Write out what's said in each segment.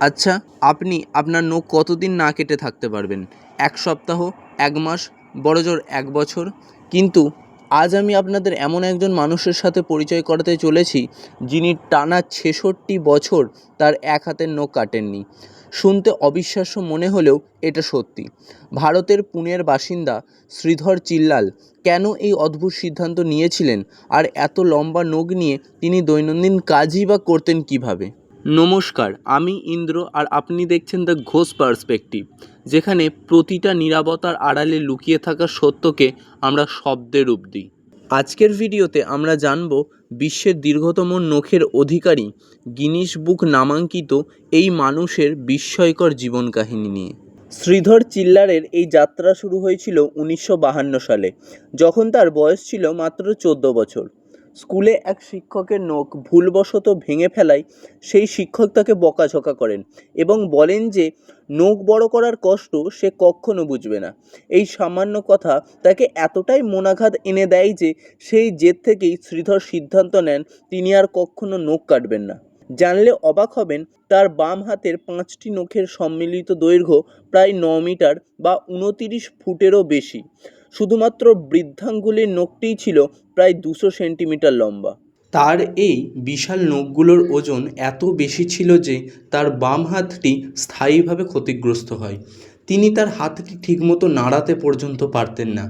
আচ্ছা, আপনি আপনার নখ কতদিন না কেটে থাকতে পারবেন? ১ সপ্তাহ, ১ মাস, বড়জোর ১ বছর? কিন্তু আজ আমি আপনাদের এমন একজন মানুষের সাথে পরিচয় করাতে চলেছি, যিনি টানা ৬৬ বছর তার এক হাতের নখ কাটেননি। শুনতে অবিশ্বাস্য মনে হলেও এটা সত্যি। ভারতের পুনের বাসিন্দা শ্রীধর চিল্লাল কেন এই অদ্ভুত সিদ্ধান্ত নিয়েছিলেন, আর এত লম্বা নখ নিয়ে তিনি দৈনন্দিন কাজই বা করতেন কীভাবে? নমস্কার, আমি ইন্দ্র আর আপনি দেখছেন দ্য ঘোষ পার্সপেক্টিভ, যেখানে প্রতিটা নীরবতার আড়ালে লুকিয়ে থাকা সত্যকে আমরা শব্দে রূপ দিই। আজকের ভিডিওতে আমরা জানব বিশ্বের দীর্ঘতম নখের অধিকারী, গিনিস বুক নামাঙ্কিত এই মানুষের বিস্ময়কর জীবন কাহিনী নিয়ে। শ্রীধর চিল্লারের এই যাত্রা শুরু হয়েছিল ১৯৫২ সালে, যখন তার বয়স ছিল মাত্র ১৪ বছর। স্কুলে এক শিক্ষকের নখ ভুলবশত ভেঙে ফেলায় সেই শিক্ষক তাকে বকাঝকা করেন এবং বলেন যে নখ বড় করার কষ্ট সে কখনো বুঝবে না। এই সামান্য কথা তাকে এতটাই মনাঘাত এনে দেয় যে সেই জেদ থেকেই শ্রীধর সিদ্ধান্ত নেন তিনি আর কখনো নখ কাটবেন না। জানলে অবাক হবেন, তার বাম হাতের ৫টি নখের সম্মিলিত দৈর্ঘ্য প্রায় ৯ মিটার বা ২৯ ফুটেরও বেশি। শুধুমাত্র বৃদ্ধাঙ্গুলের নখটিই ছিল প্রায় ২০০ সেন্টিমিটার লম্বা। তার এই বিশাল নখগুলোর ওজন এত বেশি ছিল যে তার বাম হাতটি স্থায়ীভাবে ক্ষতিগ্রস্ত হয়। তিনি তার হাতটি ঠিকমতো নাড়াতে পর্যন্ত পারতেন না,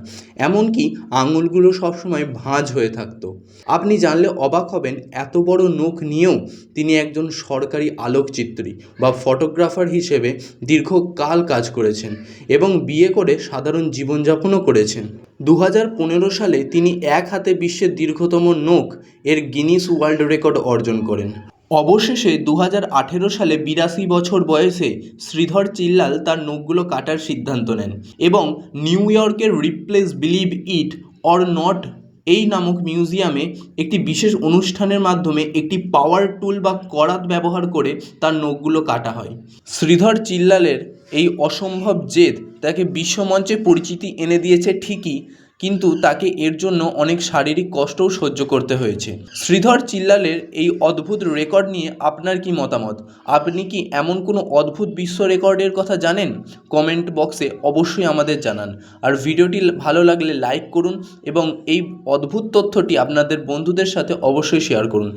এমনকি আঙুলগুলো সবসময় ভাঁজ হয়ে থাকতো। আপনি জানলে অবাক হবেন, এত বড় নখ নিয়েও তিনি একজন সরকারি আলোকচিত্রী বা ফটোগ্রাফার হিসেবে দীর্ঘকাল কাজ করেছেন এবং বিয়ে করে সাধারণ জীবনযাপনও করেছেন। ২০১৫ সালে তিনি এক হাতে বিশ্বের দীর্ঘতম নখ এর গিনিস ওয়ার্ল্ড রেকর্ড অর্জন করেন। অবশেষে ২০১৮ সালে ৮২ বছর বয়সে শ্রীধর চিল্লাল তার নখগুলো কাটার সিদ্ধান্ত নেন এবং নিউ ইয়র্কের replace believe it or not এই নামক মিউজিয়ামে একটি বিশেষ অনুষ্ঠানের মাধ্যমে একটি পাওয়ার টুল বা করাত ব্যবহার করে তার নখগুলো কাটা হয়। শ্রীধর চিল্লালের এই অসম্ভব জেদ তাকে বিশ্বমঞ্চে পরিচিতি এনে দিয়েছে ঠিকই, কিন্তু তাকে এর জন্য অনেক শারীরিক কষ্টও সহ্য করতে হয়েছে। শ্রীধর চিল্লালের এই অদ্ভুত রেকর্ড নিয়ে আপনার কি মতামত? আপনি কি এমন কোনো অদ্ভুত বিশ্ব রেকর্ডের কথা জানেন? কমেন্ট বক্সে অবশ্যই আমাদের জানান। আর ভিডিওটি ভালো লাগলে লাইক করুন এবং এই অদ্ভুত তথ্যটি আপনাদের বন্ধুদের সাথে অবশ্যই শেয়ার করুন।